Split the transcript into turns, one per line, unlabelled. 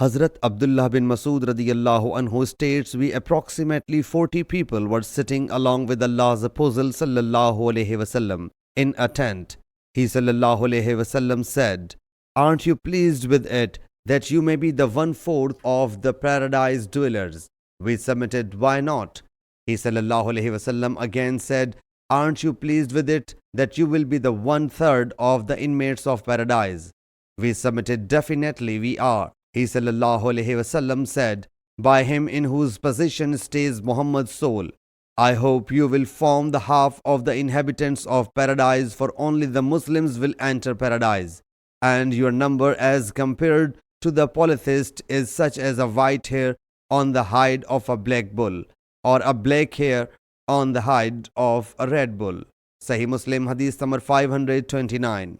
Hazrat Abdullah bin Masud radiyallahu anhu states, we approximately 40 people were sitting along with Allah's Apostle sallallahu alaihi wasallam in a tent. He sallallahu alaihi wasallam said, aren't you pleased with it that you may be the 1/4 of the paradise dwellers? We submitted, why not? He sallallahu alaihi wasallam again said, aren't you pleased with it that you will be the 1/3 of the inmates of paradise? We submitted, definitely we are. He sallallahu alaihi wasallam said, by him in whose possession stays Muhammad's soul, I hope you will form the half of the inhabitants of paradise, for only the Muslims will enter paradise. And your number as compared to the polytheist is such as a white hair on the hide of a black bull, or a black hair on the hide of a red bull. Sahih Muslim Hadees number 529.